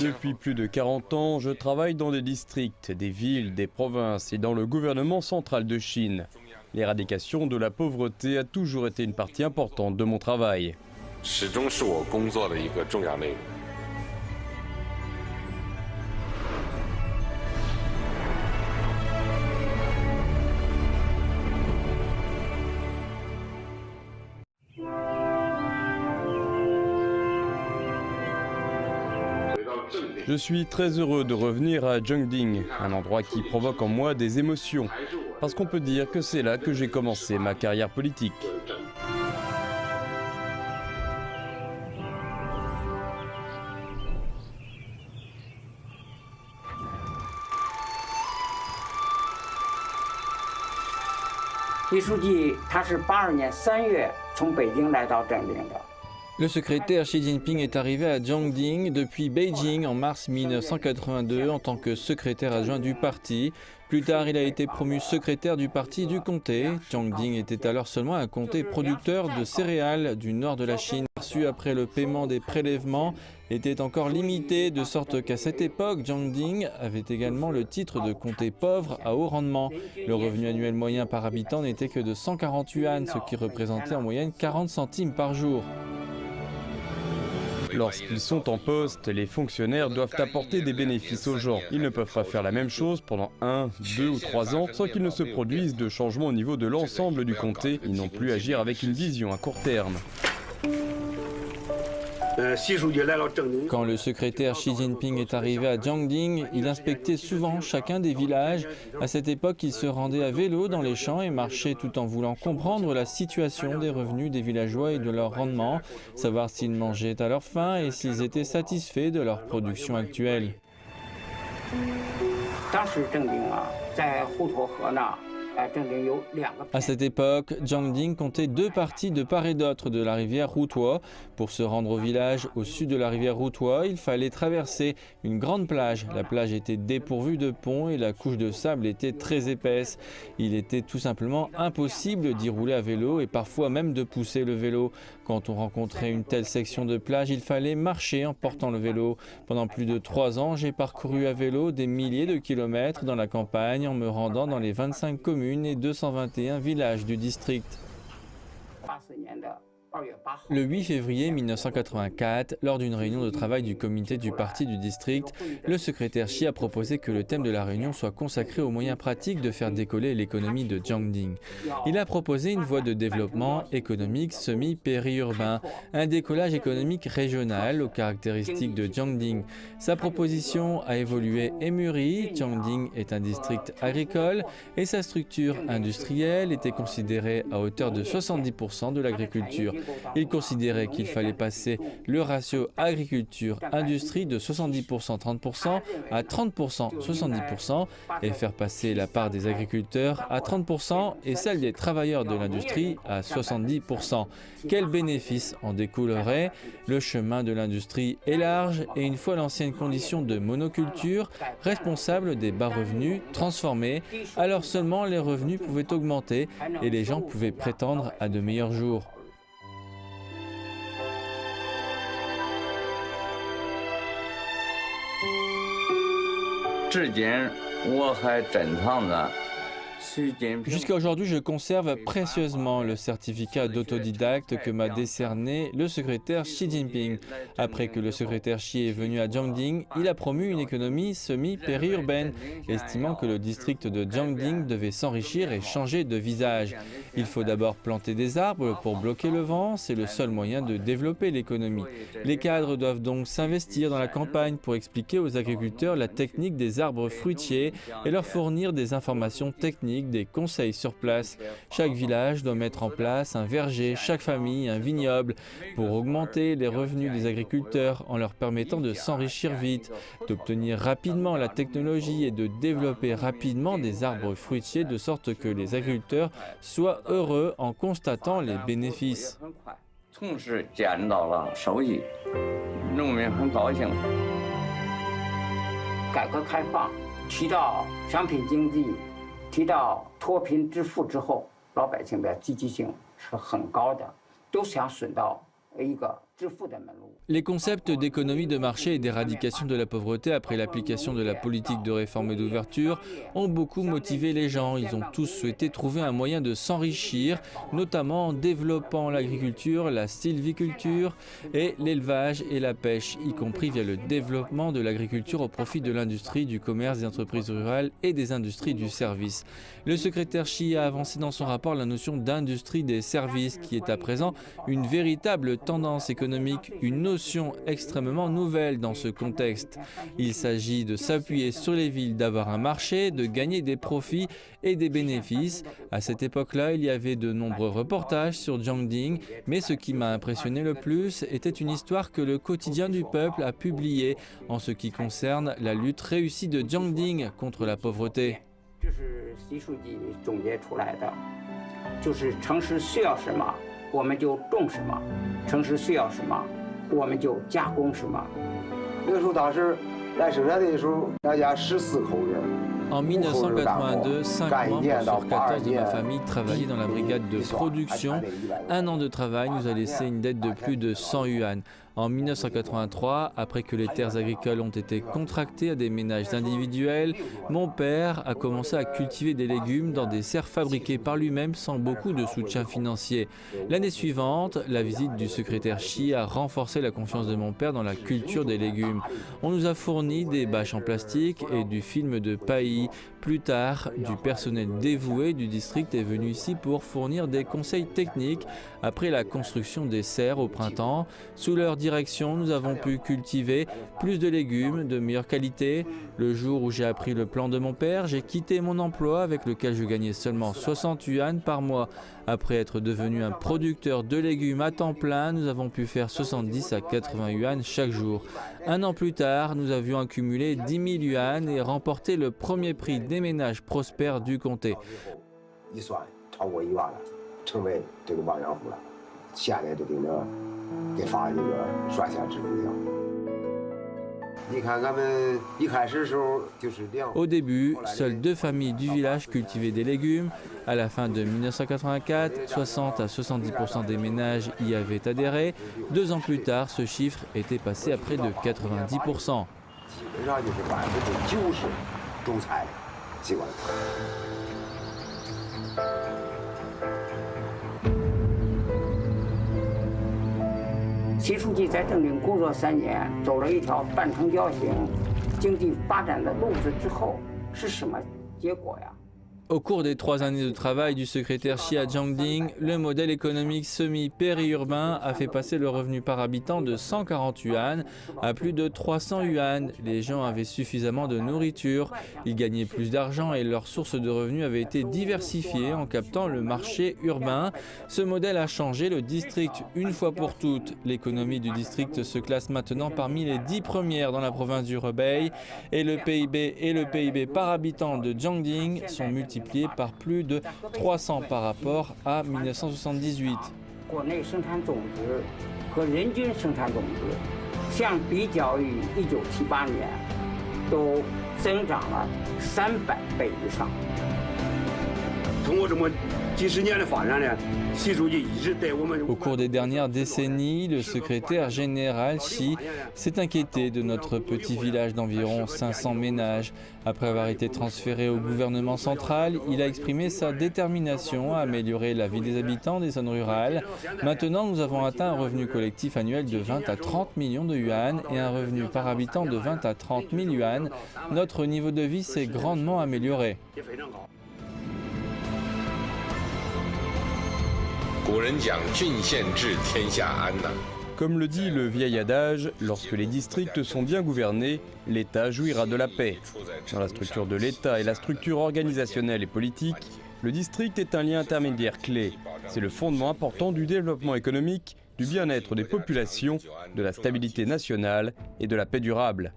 Depuis plus de 40 ans, je travaille dans des districts, des villes, des provinces et dans le gouvernement central de Chine. L'éradication de la pauvreté a toujours été une partie importante de mon travail. Je suis très heureux de revenir à Zhengding, un endroit qui provoque en moi des émotions, parce qu'on peut dire que c'est là que j'ai commencé ma carrière politique. Le secrétaire Xi Jinping est arrivé à Zhengding depuis Beijing en mars 1982 en tant que secrétaire adjoint du parti. Plus tard, il a été promu secrétaire du parti du comté. Zhengding était alors seulement un comté producteur de céréales du nord de la Chine. Reçu après le paiement des prélèvements était encore limité, de sorte qu'à cette époque, Zhengding avait également le titre de comté pauvre à haut rendement. Le revenu annuel moyen par habitant n'était que de 140 yuan, ce qui représentait en moyenne 40 centimes par jour. Lorsqu'ils sont en poste, les fonctionnaires doivent apporter des bénéfices aux gens. Ils ne peuvent pas faire la même chose pendant 1, 2 ou 3 ans sans qu'il ne se produise de changement au niveau de l'ensemble du comté. Ils n'ont plus à agir avec une vision à court terme. Quand le secrétaire Xi Jinping est arrivé à Zhengding, il inspectait souvent chacun des villages. À cette époque, il se rendait à vélo dans les champs et marchait tout en voulant comprendre la situation des revenus des villageois et de leur rendement, savoir s'ils mangeaient à leur faim et s'ils étaient satisfaits de leur production actuelle. À cette époque, Zhengding comptait 2 parties de part et d'autre de la rivière Rutuo. Pour se rendre au village au sud de la rivière Rutuo, il fallait traverser une grande plage. La plage était dépourvue de pont et la couche de sable était très épaisse. Il était tout simplement impossible d'y rouler à vélo et parfois même de pousser le vélo. Quand on rencontrait une telle section de plage, il fallait marcher en portant le vélo. Pendant plus de 3 ans, j'ai parcouru à vélo des milliers de kilomètres dans la campagne en me rendant dans les 25 communes et 221 villages du district. Le 8 février 1984, lors d'une réunion de travail du comité du parti du district, le secrétaire Xi a proposé que le thème de la réunion soit consacré aux moyens pratiques de faire décoller l'économie de Zhengding. Il a proposé une voie de développement économique semi-périurbain, un décollage économique régional aux caractéristiques de Zhengding. Sa proposition a évolué et mûri. Zhengding est un district agricole et sa structure industrielle était considérée à hauteur de 70% de l'agriculture. Il considérait qu'il fallait passer le ratio agriculture-industrie de 70% 30% à 30% 70% et faire passer la part des agriculteurs à 30% et celle des travailleurs de l'industrie à 70%. Quel bénéfice en découlerait? Le chemin de l'industrie est large et une fois l'ancienne condition de monoculture responsable des bas revenus transformée, alors seulement les revenus pouvaient augmenter et les gens pouvaient prétendre à de meilleurs jours. Jusqu'à aujourd'hui, je conserve précieusement le certificat d'autodidacte que m'a décerné le secrétaire Xi Jinping. Après que le secrétaire Xi est venu à Zhengding, il a promu une économie semi-périurbaine, estimant que le district de Zhengding devait s'enrichir et changer de visage. Il faut d'abord planter des arbres pour bloquer le vent, c'est le seul moyen de développer l'économie. Les cadres doivent donc s'investir dans la campagne pour expliquer aux agriculteurs la technique des arbres fruitiers et leur fournir des informations techniques, des conseils sur place. Chaque village doit mettre en place un verger, chaque famille un vignoble pour augmenter les revenus des agriculteurs en leur permettant de s'enrichir vite, d'obtenir rapidement la technologie et de développer rapidement des arbres fruitiers de sorte que les agriculteurs soient heureux en constatant les bénéfices. 提到脱贫致富之后，老百姓的积极性是很高的，都想损到一个 Les concepts d'économie de marché et d'éradication de la pauvreté après l'application de la politique de réforme et d'ouverture ont beaucoup motivé les gens. Ils ont tous souhaité trouver un moyen de s'enrichir, notamment en développant l'agriculture, la sylviculture et l'élevage et la pêche, y compris via le développement de l'agriculture au profit de l'industrie, du commerce, des entreprises rurales et des industries du service. Le secrétaire Xi a avancé dans son rapport la notion d'industrie des services, qui est à présent une véritable tendance économique, une notion extrêmement nouvelle dans ce contexte. Il s'agit de s'appuyer sur les villes, d'avoir un marché, de gagner des profits et des bénéfices. À cette époque-là, il y avait de nombreux reportages sur Jiangding, mais ce qui m'a impressionné le plus était une histoire que le quotidien du peuple a publiée en ce qui concerne la lutte réussie de Jiangding contre la pauvreté. En 1982, 5 membres sur 14 de ma famille travaillaient dans la brigade de production. Un an de travail nous a laissé une dette de plus de 100 yuan. En 1983, après que les terres agricoles ont été contractées à des ménages individuels, mon père a commencé à cultiver des légumes dans des serres fabriquées par lui-même sans beaucoup de soutien financier. L'année suivante, la visite du secrétaire Xi a renforcé la confiance de mon père dans la culture des légumes. On nous a fourni des bâches en plastique et du film de paillis. Plus tard, du personnel dévoué du district est venu ici pour fournir des conseils techniques après la construction des serres au printemps. Sous leur direction, nous avons pu cultiver plus de légumes de meilleure qualité. Le jour où j'ai appris le plan de mon père, j'ai quitté mon emploi avec lequel je gagnais seulement 60 yuan par mois. Après être devenu un producteur de légumes à temps plein, nous avons pu faire 70 à 80 yuan chaque jour. Un an plus tard, nous avions accumulé 10 000 yuan et remporté le premier prix des ménages prospères du comté. Au début, seules 2 familles du village cultivaient des légumes. À la fin de 1984, 60 à 70% des ménages y avaient adhéré. 2 ans plus tard, ce chiffre était passé à près de 90%.习书记在正定工作3年，走了一条半程交型经济发展的路子之后，是什么结果呀？ Au cours des 3 années de travail du secrétaire Xi à Jiangding, le modèle économique semi-périurbain a fait passer le revenu par habitant de 140 yuan à plus de 300 yuan. Les gens avaient suffisamment de nourriture, ils gagnaient plus d'argent et leurs sources de revenus avaient été diversifiées en captant le marché urbain. Ce modèle a changé le district une fois pour toutes. L'économie du district se classe maintenant parmi les 10 premières dans la province du Hebei et le PIB par habitant de Jiangding sont multipliés par plus de 300 par rapport à 1978. 国内生产总值和人均生产总值相比较于1978年都增长了300倍以上。通过这么几十年的发展呢， Au cours des dernières décennies, le secrétaire général Xi s'est inquiété de notre petit village d'environ 500 ménages. Après avoir été transféré au gouvernement central, il a exprimé sa détermination à améliorer la vie des habitants des zones rurales. Maintenant, nous avons atteint un revenu collectif annuel de 20 à 30 millions de yuan et un revenu par habitant de 20 à 30 000 yuan. Notre niveau de vie s'est grandement amélioré. Comme le dit le vieil adage, lorsque les districts sont bien gouvernés, l'État jouira de la paix. Dans la structure de l'État et la structure organisationnelle et politique, le district est un lien intermédiaire clé. C'est le fondement important du développement économique, du bien-être des populations, de la stabilité nationale et de la paix durable.